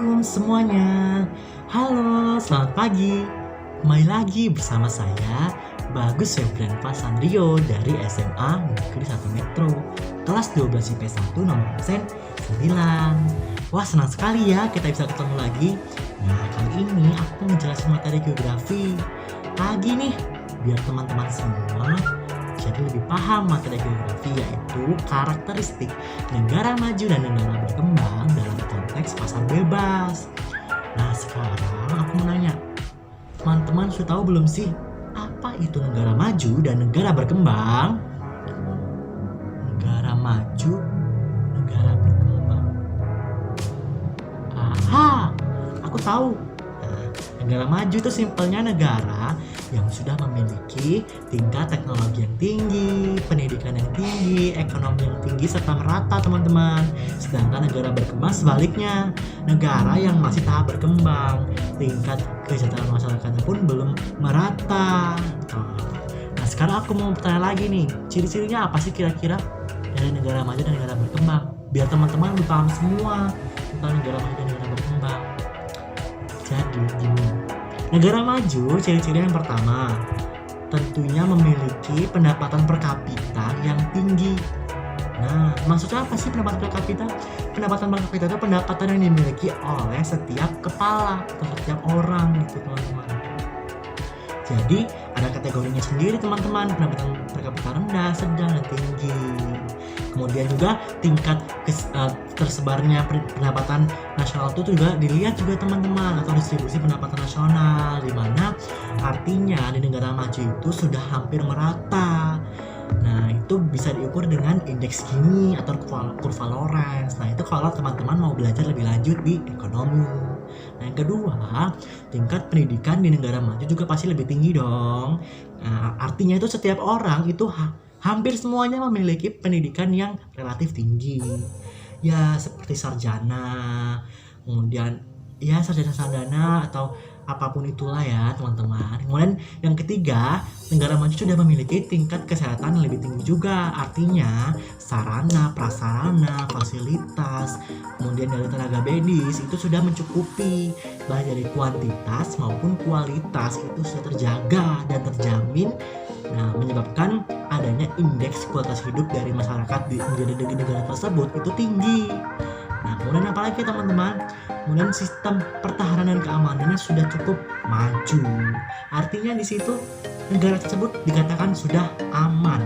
Assalamualaikum semuanya. Halo, selamat pagi. Kembali lagi bersama saya, Bagus Febrian Pasandrio dari SMA Negeri 1 Metro, kelas 12 IP 1 nomor absen 9. Wah, senang sekali ya kita bisa ketemu lagi. Nah, kali ini aku ngejelasin materi geografi. Pagi nih, biar teman-teman semua jadi lebih paham materi geografi, yaitu karakteristik negara maju dan negara berkembang dalam konteks pasar bebas. Nah, sekarang aku mau nanya, teman-teman sudah tahu belum sih apa itu negara maju dan negara berkembang? Negara maju, negara berkembang. Aha, aku tahu. Nah, negara maju itu simpelnya negara yang sudah memiliki tingkat teknologi yang tinggi, pendidikan yang tinggi, ekonomi yang tinggi, serta merata, teman-teman. Sedangkan negara berkembang sebaliknya, negara yang masih tahap berkembang, tingkat kesejahteraan masyarakatnya pun belum merata. Nah, sekarang aku mau bertanya lagi nih, ciri-cirinya apa sih kira-kira dari negara maju dan negara berkembang? Biar teman-teman lebih paham semua tentang negara maju dan negara berkembang. Jadi gini, negara maju ciri-ciri yang pertama, tentunya memiliki pendapatan per kapita yang tinggi. Nah, maksudnya apa sih pendapatan per kapita? Pendapatan per kapita itu pendapatan yang dimiliki oleh setiap kepala atau setiap orang gitu, teman-teman. Jadi ada kategorinya sendiri, teman-teman, pendapatan per kapita rendah, sedang, dan tinggi. Kemudian juga tingkat tersebarnya pendapatan nasional itu juga dilihat juga, teman-teman, atau distribusi pendapatan nasional, di mana artinya di negara maju itu sudah hampir merata. Nah, itu bisa diukur dengan indeks Gini atau kurva Lorenz. Nah, itu kalau teman-teman mau belajar lebih lanjut di ekonomi. Nah, yang kedua, tingkat pendidikan di negara maju juga pasti lebih tinggi dong. Nah, artinya itu setiap orang itu hampir semuanya memiliki pendidikan yang relatif tinggi. Ya, seperti sarjana, kemudian ya sarjana atau apapun itulah ya, teman-teman. Kemudian yang ketiga, negara maju sudah memiliki tingkat kesehatan yang lebih tinggi juga. Artinya sarana, prasarana, fasilitas, kemudian dari tenaga medis itu sudah mencukupi, baik dari kuantitas maupun kualitas itu sudah terjaga dan terjamin. Nah, menyebabkan adanya indeks kualitas hidup dari masyarakat di negara tersebut itu tinggi. Nah, kemudian apa lagi, teman-teman? Kemudian sistem pertahanan dan keamanannya sudah cukup maju. Artinya di situ negara tersebut dikatakan sudah aman.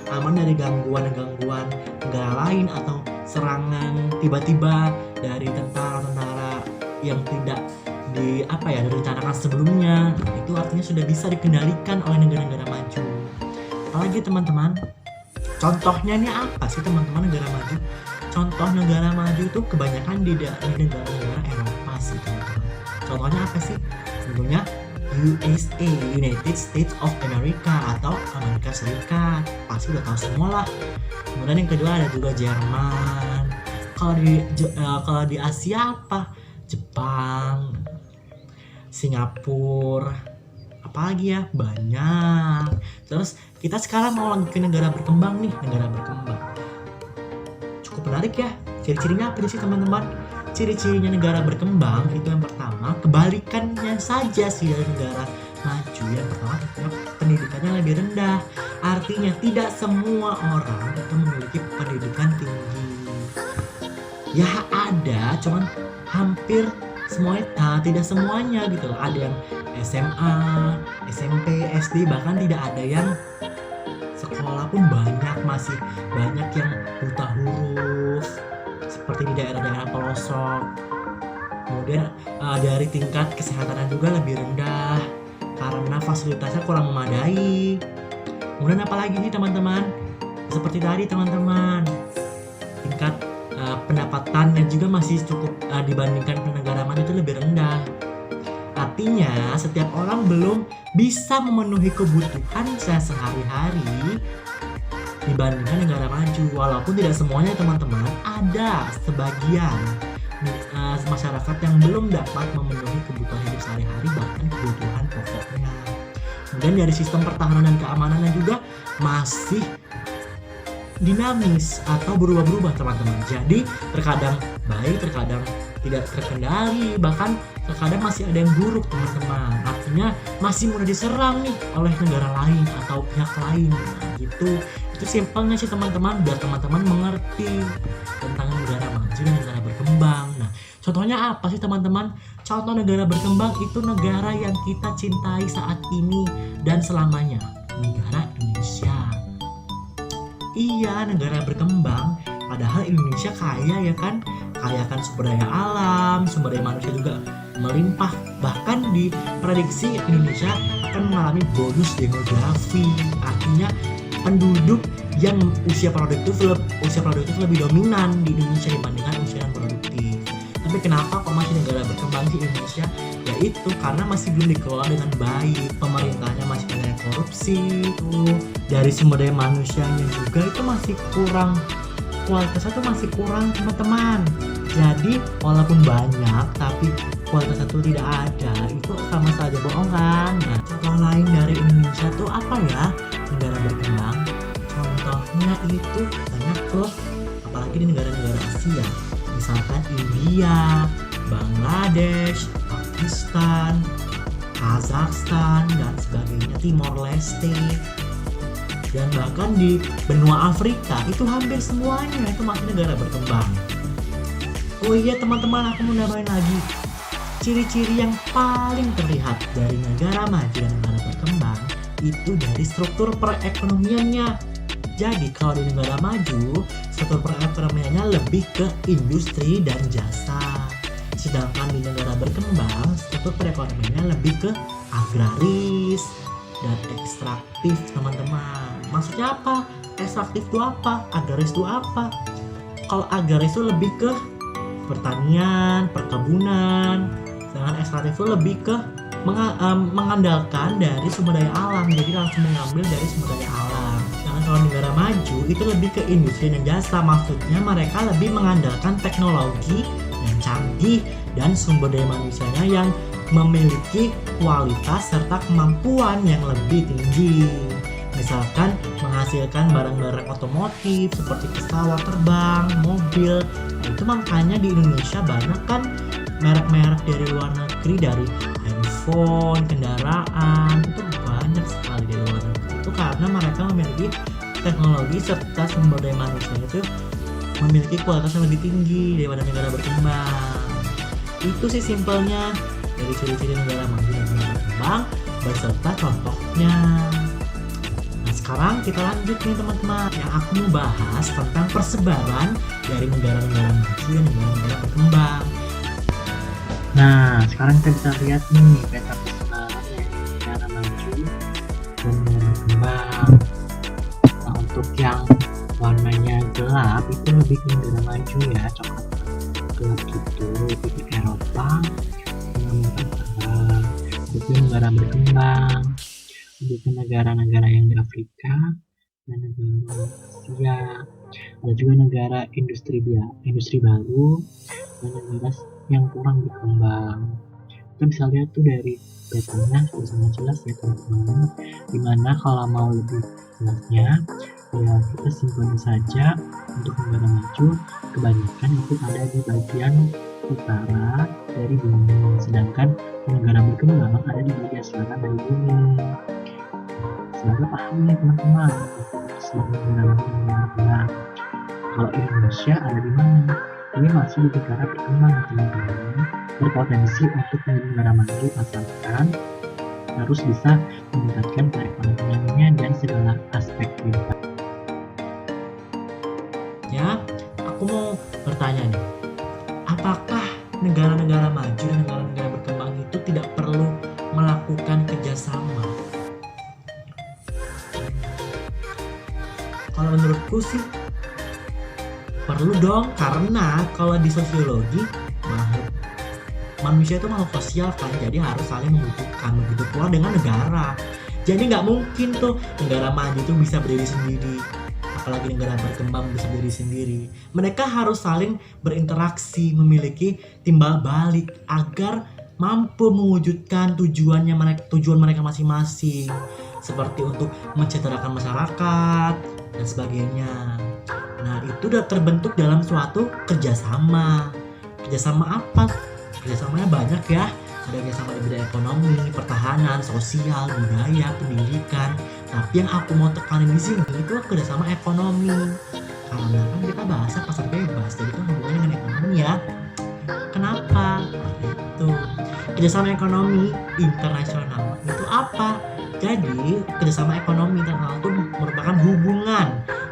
Aman dari gangguan-gangguan negara lain atau serangan tiba-tiba dari tentara-tentara yang tidak direncanakan sebelumnya. Itu artinya sudah bisa dikendalikan oleh negara-negara maju. Apalagi, teman-teman? Contohnya ini apa sih, teman-teman, negara maju? Contoh negara maju itu kebanyakan di negara-negara Eropa sih, teman-teman. Contohnya apa sih? Tentunya USA, United States of America atau Amerika Serikat. Pasti udah tahu semua lah. Kemudian yang kedua ada juga Jerman. Kalau di Asia apa? Jepang, Singapura, apalagi ya, banyak. Terus kita sekarang mau lanjut ke negara berkembang nih, negara berkembang. Cukup menarik ya. Ciri-cirinya apa sih, teman-teman? Ciri-cirinya negara berkembang itu yang pertama, kebalikannya saja sih dari negara maju. Yang pertama, pendidikannya lebih rendah. Artinya tidak semua orang itu memiliki pendidikan tinggi. Ya ada, cuman hampir semuanya, tidak semuanya gitu. Ada yang SMA, SMP, SD, bahkan tidak ada yang sekolah pun banyak, masih banyak yang buta huruf seperti di daerah-daerah pelosok. Kemudian dari tingkat kesehatan juga lebih rendah karena fasilitasnya kurang memadai. Kemudian apalagi nih, teman-teman? Seperti tadi, teman-teman, tingkat pendapatan dan juga masih cukup dibandingkan negara maju itu lebih rendah. Artinya setiap orang belum bisa memenuhi kebutuhan sehari-hari dibandingkan negara maju. Walaupun tidak semuanya, teman-teman, ada sebagian masyarakat yang belum dapat memenuhi kebutuhan hidup sehari-hari, bahkan kebutuhan pokoknya. Kemudian dari sistem pertahanan dan keamanannya juga masih dinamis atau berubah-ubah, teman-teman. Jadi terkadang baik, terkadang tidak terkendali, bahkan terkadang masih ada yang buruk teman-teman. Artinya masih mudah diserang nih oleh negara lain atau pihak lain. Nah, gitu. Itu simpelnya sih teman-teman, biar teman-teman mengerti tentang negara maju dan negara berkembang. Nah, contohnya apa sih teman-teman? Contoh negara berkembang itu negara yang kita cintai saat ini dan selamanya, negara Indonesia. Iya, negara berkembang, padahal Indonesia kaya ya kan, kaya kan sumber daya alam, sumber daya manusia juga melimpah. Bahkan diprediksi Indonesia akan mengalami bonus demografi, artinya penduduk yang usia produktif lebih dominan di Indonesia dibandingkan usia yang produktif. Tapi kenapa kok masih negara berkembang sih Indonesia? Ya itu karena masih belum dikelola dengan baik, pemerintahnya masih banyak korupsi tuh, dari sumber daya manusianya juga itu masih kurang, kualitasnya tuh masih kurang teman-teman. Jadi walaupun banyak tapi kualitasnya tuh tidak ada, itu sama saja bohong kan. Nah, contoh lain dari Indonesia tuh apa ya, negara berkembang? Contohnya itu banyak tuh, apalagi di negara-negara Asia, misalkan India, Bangladesh, Pakistan, Kazakhstan, dan sebagainya, Timor Leste, dan bahkan di benua Afrika itu hampir semuanya itu masih negara berkembang. Oh iya teman-teman, aku mau nambahin lagi, ciri-ciri yang paling terlihat dari negara maju dan negara berkembang itu dari struktur perekonomiannya. Jadi kalau di negara maju, struktur perekonomiannya lebih ke industri dan jasa. Sedangkan di negara berkembang, struktur perekonomiannya lebih ke agraris dan ekstraktif teman-teman. Maksudnya apa? Ekstraktif itu apa? Agraris itu apa? Kalau agraris itu lebih ke pertanian, perkebunan. Sedangkan ekstraktif itu lebih ke mengandalkan dari sumber daya alam. Jadi langsung mengambil dari sumber daya alam. Sedangkan kalau negara maju itu lebih ke industri dan jasa. Maksudnya mereka lebih mengandalkan teknologi yang canggih dan sumber daya manusianya yang memiliki kualitas serta kemampuan yang lebih tinggi. Misalkan menghasilkan barang-barang otomotif seperti pesawat terbang, mobil. Nah, itu makanya di Indonesia banyak kan merek-merek dari luar negeri, dari handphone, kendaraan, itu banyak sekali dari luar negeri. Itu karena mereka memiliki teknologi serta sumber daya manusia itu memiliki kualitas yang lebih tinggi daripada negara berkembang. Itu sih simpelnya dari ciri-ciri negara maju dan negara berkembang beserta contohnya. Nah sekarang kita lanjut nih teman-teman, yang aku mau bahas tentang persebaran dari negara-negara maju dan negara-negara berkembang. Nah sekarang kita bisa lihat nih peta persebaran dari negara maju dan negara berkembang. Nah untuk yang warnanya gelap itu lebih ke negara maju ya, coklat gelap gitu, lebih ke Eropa, untuk negara berkembang, untuk negara-negara yang di Afrika dan negara Asia. Ada juga negara industri baru dan negara yang kurang berkembang. Kita bisa lihat tuh dari petanya sudah sangat jelas ya teman-teman, dimana kalau mau lebih jelasnya ya kita simpan saja. Untuk negara maju kebanyakan itu ada di bagian utara dari bumi, sedangkan negara berkembang ada di bagian selatan dari bumi. Semoga paham nih teman-teman sebagai negara berkembang. Kalau Indonesia ada di mana? Ini masih di negara berkembang teman-teman, berpotensi untuk menjadi negara maju asalkan harus bisa meningkatkan perekonomiannya dan segala aspek kehidupan. Ya, aku mau bertanya nih, apakah negara-negara maju dan negara-negara berkembang itu tidak perlu melakukan kerjasama? Kalau menurutku sih perlu dong, karena kalau di sosiologi manusia itu makhluk sosial kan, jadi harus saling membutuhkan. Begitu pula dengan negara. Jadi nggak mungkin tuh negara maju itu bisa berdiri sendiri, apalagi negara berkembang bisa berdiri sendiri. Mereka harus saling berinteraksi, memiliki timbal balik agar mampu mewujudkan tujuan mereka masing-masing, seperti untuk mensejahterakan masyarakat dan sebagainya. Nah itu udah terbentuk dalam suatu kerjasama Kerjasama apa? Kerjasamanya banyak ya. Ada kerjasama di bidang ekonomi, pertahanan, sosial, budaya, pendidikan. Tapi yang aku mau tekanin di sini itu kerjasama ekonomi. Karena kan kita bahasnya pasar bebas, jadi kan hubungannya dengan ekonomi ya. Kenapa? Itu kerjasama ekonomi internasional itu apa? Jadi kerjasama ekonomi internasional itu merupakan hubungan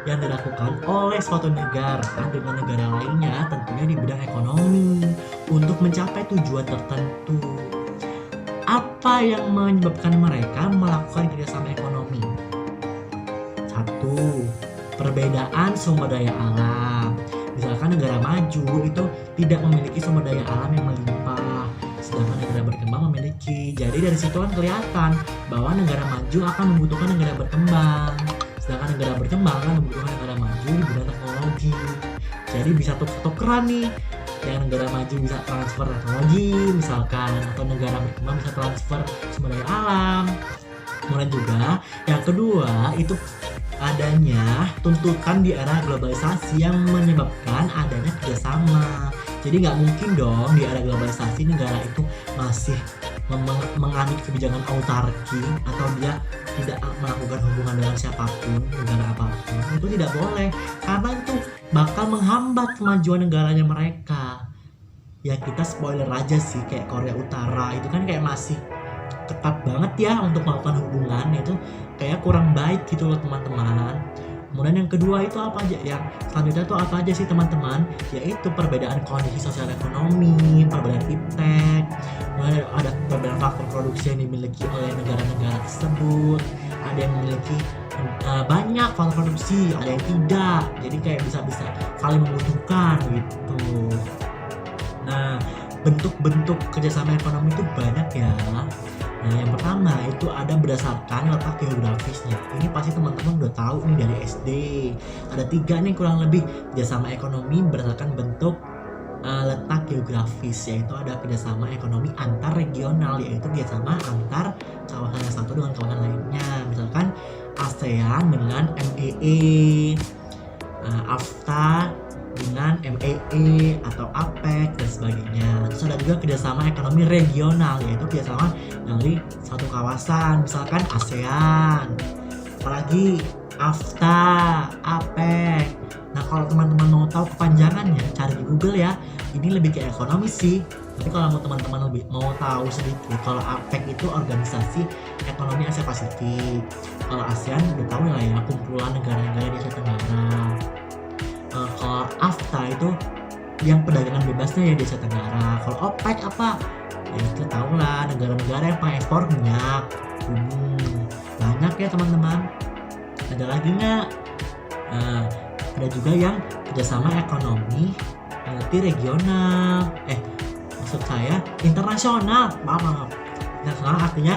yang dilakukan oleh suatu negara dengan negara lainnya, tentunya di bidang ekonomi untuk mencapai tujuan tertentu. Apa yang menyebabkan mereka melakukan kerjasama ekonomi? Satu, perbedaan sumber daya alam. Misalkan negara maju itu tidak memiliki sumber daya alam yang melimpah, sedangkan negara berkembang memiliki. Jadi dari situ kan kelihatan bahwa negara maju akan membutuhkan negara berkembang, sedangkan negara berkembang akan membutuhkan negara maju di bidang teknologi. Jadi bisa tuker-tukeran nih, yang negara maju bisa transfer teknologi misalkan, atau negara berkembang bisa transfer sumber daya alam. Kemudian juga yang kedua itu adanya tuntutan di era globalisasi yang menyebabkan adanya kerjasama. Jadi nggak mungkin dong di era globalisasi negara itu masih menganut kebijakan autarki atau dia tidak melakukan hubungan dengan siapapun, negara apapun. Itu tidak boleh, karena itu bakal menghambat kemajuan negaranya mereka. Ya kita spoiler aja sih, kayak Korea Utara itu kan kayak masih ketat banget ya untuk melakukan hubungan, itu kayak kurang baik gitu loh teman-teman. Kemudian yang kedua itu apa aja? Yang selanjutnya tuh apa aja sih teman-teman? Yaitu perbedaan kondisi sosial ekonomi, perbedaan iptek, kemudian ada perbedaan faktor produksi yang dimiliki oleh negara-negara tersebut. Ada yang memiliki banyak faktor produksi, ada yang tidak. Jadi kayak bisa-bisa saling membutuhkan gitu. Nah, bentuk-bentuk kerjasama ekonomi itu banyak ya. Nah, yang pertama itu ada berdasarkan letak geografisnya. Ini pasti teman-teman udah tahu nih dari SD. Ada 3 nih kurang lebih kerjasama ekonomi berdasarkan bentuk letak geografis, yaitu ada kerjasama ekonomi antar regional, yaitu kerjasama antar kawasan yang satu dengan kawasan lainnya. Misalkan ASEAN dengan MEE, AFTA dengan MEE atau APEC dan sebagainya. Terus ada juga kerjasama ekonomi regional, yaitu kerjasama dari satu kawasan, misalkan ASEAN, apalagi AFTA, APEC. Nah kalau teman-teman mau tahu kepanjangannya, cari di Google ya. Ini lebih ke ekonomi sih. Tapi kalau mau teman-teman lebih mau tahu sedikit, kalau APEC itu organisasi ekonomi Asia Pasifik. Kalau ASEAN udah tahu lah ya, kumpulan negara-negara di Asia Tenggara. Kalau AFTA itu yang perdagangan bebasnya ya di Asia Tenggara. Kalau OPEC apa? Ya itu tau lah, negara-negara yang pengekspor minyak. Banyak ya teman-teman. Ada lagi nggak? Ada juga yang kerjasama ekonomi regional. Maksud saya internasional. Maaf. Internasional artinya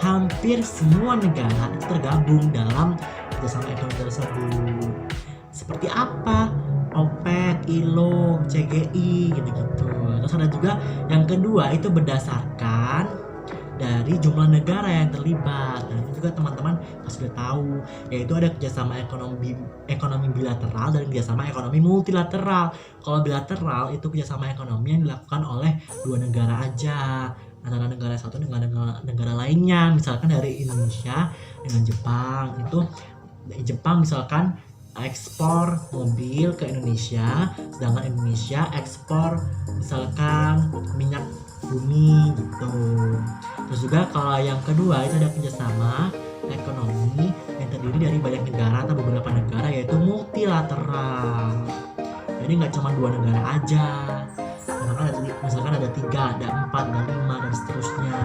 hampir semua negara tergabung dalam kerjasama ekonomi tersebut. Seperti apa? OPEC, ILO, CGI gitu-gitu. Terus ada juga yang kedua itu berdasarkan dari jumlah negara yang terlibat. Nah itu juga teman-teman pasti sudah tahu, yaitu ada kerjasama ekonomi bilateral dan kerjasama ekonomi multilateral. Kalau bilateral itu kerjasama ekonomi yang dilakukan oleh 2 negara aja, antara negara satu dengan negara lainnya. Misalkan dari Indonesia dengan Jepang, itu Jepang misalkan ekspor mobil ke Indonesia, sedangkan Indonesia ekspor misalkan minyak bumi gitu. Terus juga kalau yang kedua itu ada kerjasama ekonomi yang terdiri dari banyak negara atau beberapa negara, yaitu multilateral. Jadi nggak cuma 2 negara aja, misalkan ada 3, ada 4, ada 5 dan seterusnya.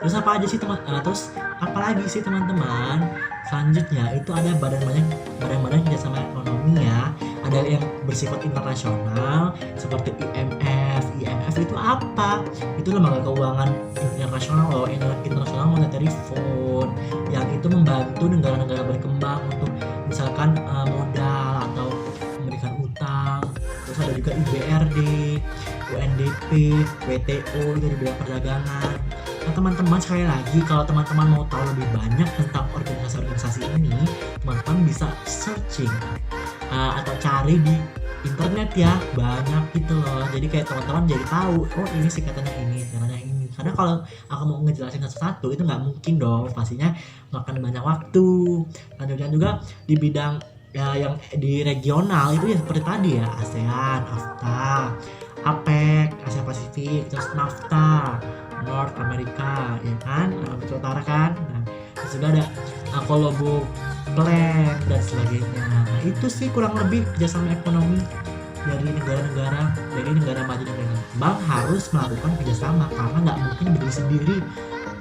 Terus apa aja sih terus apa lagi sih teman-teman? Selanjutnya itu ada badan-badan kerjasama ekonomi ya. Ada yang bersifat internasional seperti IMF. IMF itu apa? Itu lembaga keuangan internasional loh, International Monetary Fund, yang itu membantu negara-negara berkembang untuk misalkan modal atau memberikan utang. Terus ada juga IBRD, UNDP, WTO itu di bidang perdagangan. Nah teman-teman, sekali lagi kalau teman-teman mau tahu lebih banyak tentang organisasi-organisasi ini, teman-teman bisa searching atau cari di internet ya, banyak gitu loh. Jadi kayak teman-teman jadi tahu, oh ini singkatannya ini, singkatannya ini. Karena kalau aku mau ngejelasin satu-satu itu nggak mungkin dong, pastinya makan banyak waktu. Dan juga di bidang ya yang di regional itu ya seperti tadi ya, ASEAN, AFTA, APEC, Asia Pasifik, terus NAFTA, North America, ya kan, Amerika Utara kan. Nah, terus juga ada Colombo Plan dan sebagainya. Nah, itu sih kurang lebih kerjasama ekonomi dari negara-negara, dari negara maju dan negara berkembang harus melakukan kerjasama karena nggak mungkin berdiri sendiri.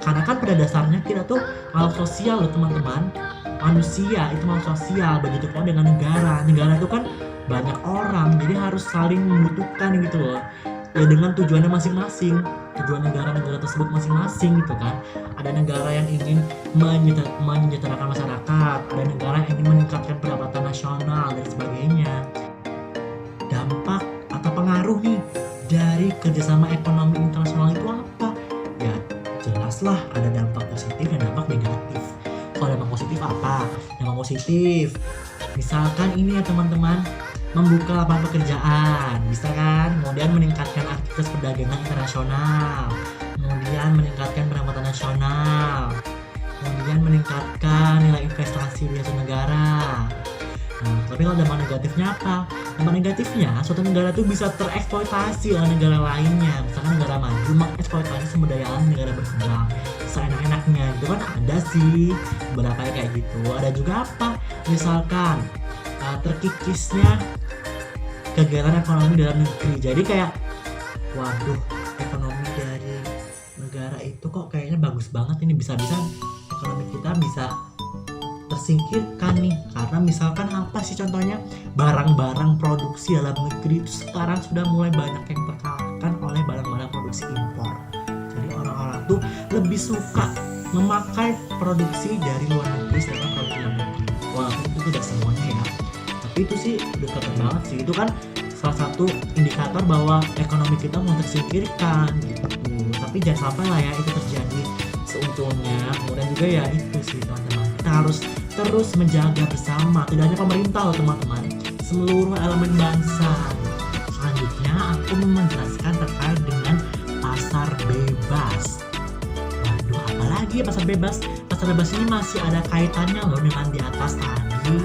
Karena kan pada dasarnya kita tuh makhluk sosial loh teman-teman. Manusia itu makhluk sosial, begitu pula dengan negara. Negara itu kan banyak orang, jadi harus saling membutuhkan gitu loh. Ya dengan tujuannya masing-masing, tujuan negara-negara tersebut masing-masing gitu kan. Ada negara yang ingin menyejahterakan masyarakat, ada negara yang ingin meningkatkan pendapatan nasional dan sebagainya. Dampak atau pengaruh nih dari kerjasama ekonomi internasional itu apa? Ya jelaslah ada dampak positif dan dampak negatif. Kalau dampak positif apa? Dampak positif, misalkan ini ya teman-teman, membuka lapangan pekerjaan, bisa kan? Kemudian meningkatkan aktivitas perdagangan internasional, kemudian meningkatkan pendapatan nasional, kemudian meningkatkan nilai investasi di suatu negara. Nah, tapi kalau dampak negatifnya apa? Dampak negatifnya, suatu negara itu bisa tereksploitasi oleh negara lainnya. Misalkan negara maju mengeksploitasi sumber daya alam negara berkembang seenak-enaknya. Itu kan ada sih beberapa kayak gitu. Ada juga apa? Misalkan terkikisnya kegiatan ekonomi dalam negeri. Jadi kayak waduh, ekonomi dari negara itu kok kayaknya bagus banget ini, bisa-bisa ekonomi kita bisa tersingkirkan nih karena misalkan apa sih contohnya, barang-barang produksi dalam negeri itu sekarang sudah mulai banyak yang terkalahkan oleh barang-barang produksi impor. Jadi orang-orang tuh lebih suka memakai produksi dari luar negeri sedangkan produksi dalam negeri. Walaupun itu tidak semuanya ya, tapi itu sih udah kelihatan banget sih, itu kan salah satu indikator bahwa ekonomi kita mau tersingkirkan gitu. Tapi jangan sampai lah ya itu terjadi seutuhnya. Kemudian juga ya itu sih teman-teman, kita harus terus menjaga bersama, tidak hanya pemerintah loh teman-teman, seluruh elemen bangsa. Selanjutnya aku mau menjelaskan terkait dengan pasar bebas. Waduh, apalagi pasar bebas? Pasar bebas ini masih ada kaitannya loh dengan di atas tadi,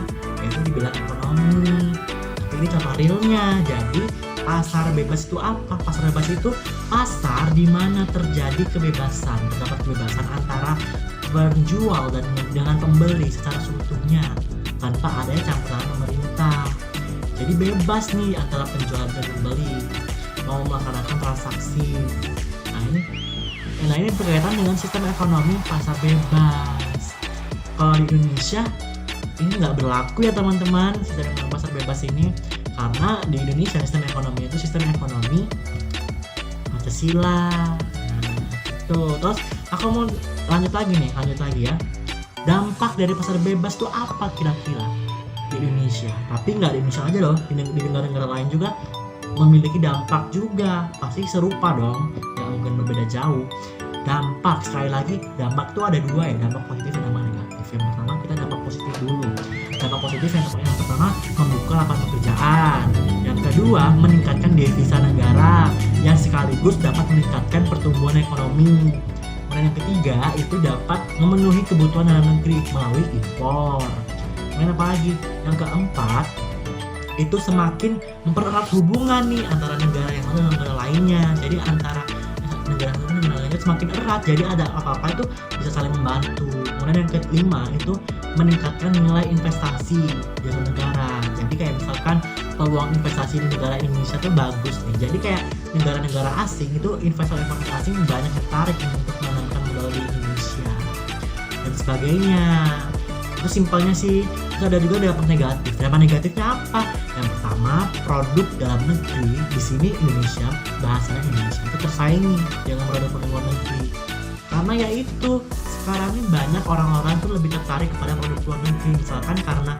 yaitu di bidang ekonomi. Tapi ini contoh realnya. Jadi pasar bebas itu apa? Pasar bebas itu pasar di mana terjadi kebebasan, terdapat kebebasan antara penjual dan dengan pembeli secara seutuhnya tanpa adanya campuran pemerintah. Jadi bebas nih antara penjual dan pembeli mau melaksanakan transaksi. Nah ini berkaitan dengan sistem ekonomi pasar bebas. Kalau di Indonesia ini nggak berlaku ya teman-teman, sistem ekonomi pasar bebas ini, karena di Indonesia sistem ekonomi itu sistem ekonomi Pancasila. Tuh, terus aku mau lanjut lagi ya. Dampak dari pasar bebas tuh apa kira-kira di Indonesia? Tapi nggak di Indonesia aja loh, di negara-negara lain juga memiliki dampak juga, pasti serupa dong, ya mungkin berbeda jauh. Dampak, sekali lagi, dampak tuh ada dua ya, dampak positif dan dampak negatif. Yang pertama kita dampak positif dulu. Dampak positif yang pertama membuka lapangan pekerjaan. Yang kedua meningkatkan devisa negara yang sekaligus dapat meningkatkan pertumbuhan ekonomi. Kemudian yang ketiga itu dapat memenuhi kebutuhan dalam negeri melalui impor. Kemudian apa lagi? Yang keempat itu semakin mempererat hubungan nih antara negara yang satu dengan negara lainnya. Jadi antara negara satu dan negara lainnya semakin erat. Jadi ada apa-apa itu bisa saling membantu. Kemudian yang kelima itu meningkatkan nilai investasi di negara. Jadi kayak misalkan peluang investasi di negara Indonesia tuh bagus nih. Jadi kayak negara-negara asing itu investor asing banyak tertarik untuk menanamkan modal di Indonesia dan sebagainya. Itu simpelnya sih. Terus ada juga dampak negatif. Dampak negatifnya apa? Yang pertama, produk dalam negeri di sini Indonesia, bahasanya Indonesia itu tersaingi dengan produk-produk luar negeri. Karena ya itu sekarang ini banyak orang-orang tuh lebih tertarik kepada produk luar negeri, misalkan karena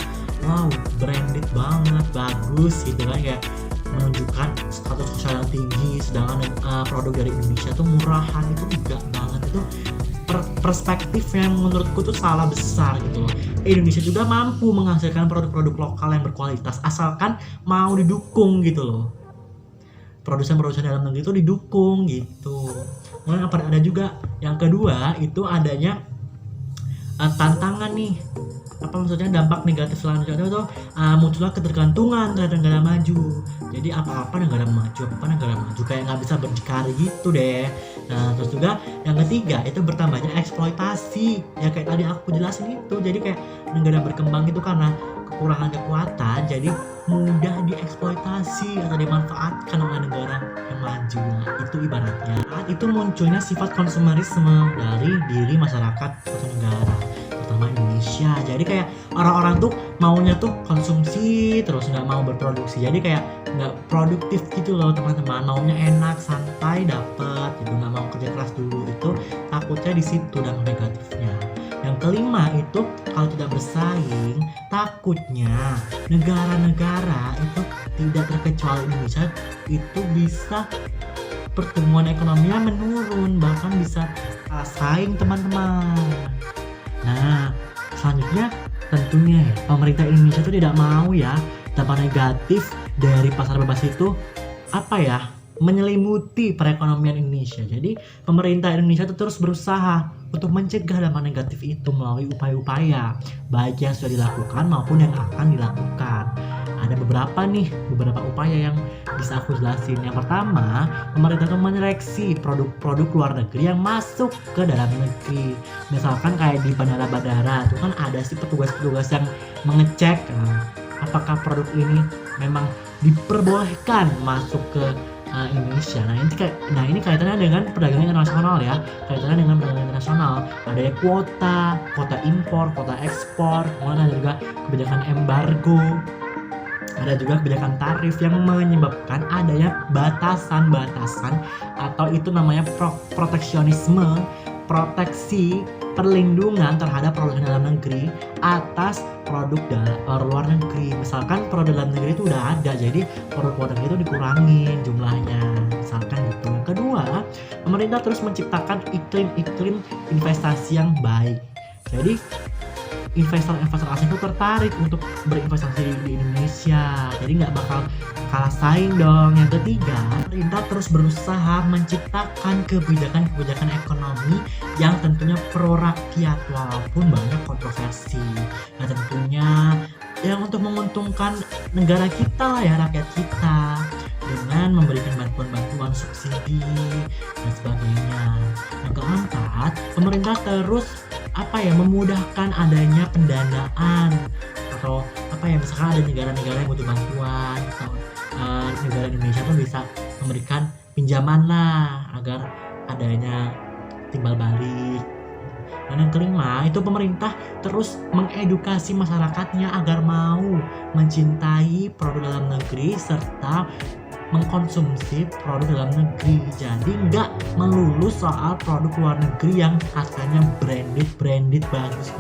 wow branded banget, bagus gitu kan, kayak menunjukkan status sosial yang tinggi. Sedangkan produk dari Indonesia tuh murahan, itu enggak banget. Itu perspektif yang menurutku tuh salah besar gitu loh. Indonesia juga mampu menghasilkan produk-produk lokal yang berkualitas asalkan mau didukung gitu loh. Produsen-produsen dalam negeri itu didukung gitu. Kemudian ada juga yang kedua itu adanya tantangan nih, apa maksudnya dampak negatif selanjutnya itu munculnya ketergantungan terhadap negara maju. Jadi apa-apa negara maju kayak nggak bisa berdikari gitu deh. Nah terus juga yang ketiga itu bertambahnya eksploitasi ya kayak tadi aku jelasin itu. Jadi kayak negara berkembang itu karena kekurangan kekuatan jadi mudah dieksploitasi atau dimanfaatkan oleh negara yang maju. Nah, itu ibaratnya itu munculnya sifat konsumerisme dari diri masyarakat suatu negara, terutama Indonesia. Jadi kayak orang-orang tuh maunya tuh konsumsi terus, nggak mau berproduksi. Jadi kayak nggak produktif gitu loh teman-teman. Maunya enak, santai, dapet gitu, nggak mau kerja keras dulu. Itu takutnya di situ dampak negatifnya. Yang kelima itu kalau tidak bersaing, takutnya negara-negara itu tidak terkecuali Indonesia itu bisa pertumbuhan ekonominya menurun, bahkan bisa kalah saing teman-teman. Nah selanjutnya tentunya pemerintah Indonesia itu tidak mau ya dampak negatif dari pasar bebas itu menyelimuti perekonomian Indonesia. Jadi pemerintah Indonesia itu terus berusaha untuk mencegah dampak negatif itu melalui upaya-upaya baik yang sudah dilakukan maupun yang akan dilakukan. Ada beberapa upaya yang bisa aku jelasin. Yang pertama, pemerintah itu menyeleksi produk-produk luar negeri yang masuk ke dalam negeri. Misalkan kayak di bandara-bandara itu kan ada sih petugas-petugas yang mengecek apakah produk ini memang diperbolehkan masuk ke Indonesia. Nah ini kaitannya dengan perdagangan internasional ya. Kaitannya dengan perdagangan internasional. Ada kuota impor, kuota ekspor, kemudian ada juga kebijakan embargo. Ada juga kebijakan tarif yang menyebabkan adanya batasan-batasan atau itu namanya proteksionisme, proteksi perlindungan terhadap produk dalam negeri atas produk luar negeri. Misalkan produk dalam negeri itu udah ada, jadi produk luar negeri itu dikurangin jumlahnya, misalkan gitu. Yang kedua, pemerintah terus menciptakan iklim investasi yang baik. Jadi investor-investor asing itu tertarik untuk berinvestasi di Indonesia, jadi nggak bakal kalah saing dong. Yang ketiga, pemerintah terus berusaha menciptakan kebijakan-kebijakan ekonomi yang tentunya pro rakyat walaupun banyak kontroversi. Nah tentunya yang untuk menguntungkan negara kita lah ya, rakyat kita, dengan memberikan bantuan-bantuan subsidi dan sebagainya. Yang keempat, pemerintah terus memudahkan adanya pendanaan atau misalkan ada negara-negara yang butuh bantuan atau negara Indonesia tuh bisa memberikan pinjaman lah agar adanya timbal balik. Dan yang kelima itu pemerintah terus mengedukasi masyarakatnya agar mau mencintai produk dalam negeri serta mengkonsumsi produk dalam negeri. Jadi nggak melulu soal produk luar negeri yang katanya branded bagus.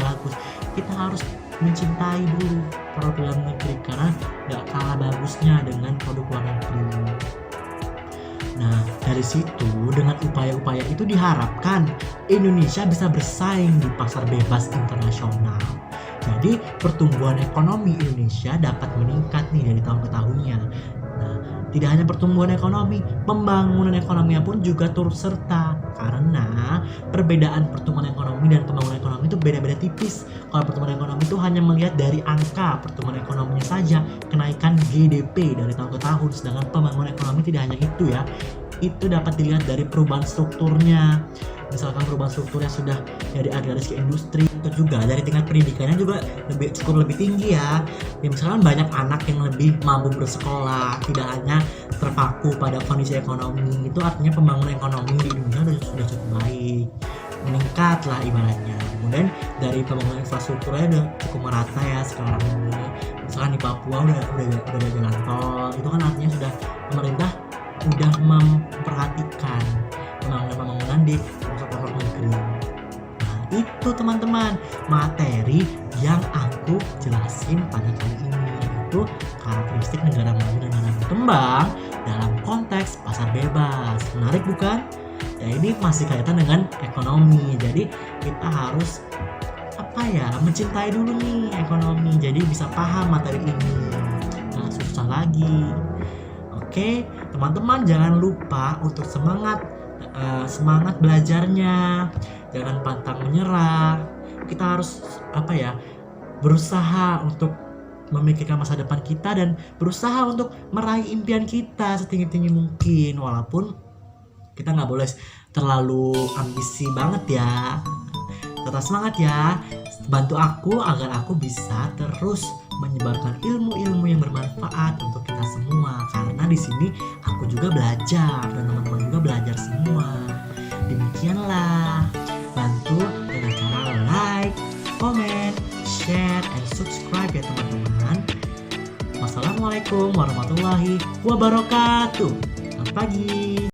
Kita harus mencintai dulu produk dalam negeri karena nggak kalah bagusnya dengan produk luar negeri. Nah dari situ dengan upaya-upaya itu diharapkan Indonesia bisa bersaing di pasar bebas internasional. Jadi pertumbuhan ekonomi Indonesia dapat meningkat nih dari tahun ke tahunnya. Nah, tidak hanya pertumbuhan ekonomi, pembangunan ekonominya pun juga turut serta karena perbedaan pertumbuhan ekonomi dan pembangunan ekonomi itu beda-beda tipis. Kalau pertumbuhan ekonomi itu hanya melihat dari angka pertumbuhan ekonominya saja, kenaikan GDP dari tahun ke tahun, sedangkan pembangunan ekonomi tidak hanya itu ya. Itu dapat dilihat dari perubahan strukturnya. Misalkan perubahan strukturnya sudah dari agraris ke industri, itu juga dari tingkat pendidikannya juga cukup lebih tinggi ya. Misalkan banyak anak yang lebih mampu bersekolah, tidak hanya terpaku pada kondisi ekonomi. Itu artinya pembangunan ekonomi di Indonesia sudah cukup baik, meningkat lah ibaratnya. Kemudian dari pembangunan infrastrukturnya udah cukup merata ya sekarang ini. Misalkan di Papua udah ada jalan tol, itu kan artinya sudah pemerintah udah memperhatikan pembangunan di pelosok-pelosok negeri. Nah itu teman-teman materi yang aku jelasin pada kali ini, itu karakteristik negara maju dan negara berkembang dalam konteks pasar bebas. Menarik bukan? Ya ini masih kaitan dengan ekonomi. Jadi kita harus mencintai dulu nih ekonomi. Jadi bisa paham materi ini. Nah, susah lagi. Oke, teman-teman jangan lupa untuk semangat belajarnya. Jangan pantang menyerah. Kita harus berusaha untuk memikirkan masa depan kita dan berusaha untuk meraih impian kita setinggi-tinggi mungkin, walaupun kita nggak boleh terlalu ambisi banget ya. Tetap semangat ya, bantu aku agar aku bisa terus menyebarkan ilmu-ilmu yang bermanfaat untuk kita semua, karena di sini aku juga belajar dan teman-teman juga belajar semua. Demikianlah, bantu dengan cara like, comment, share, and subscribe ya teman-teman. Wassalamualaikum warahmatullahi wabarakatuh. Selamat pagi.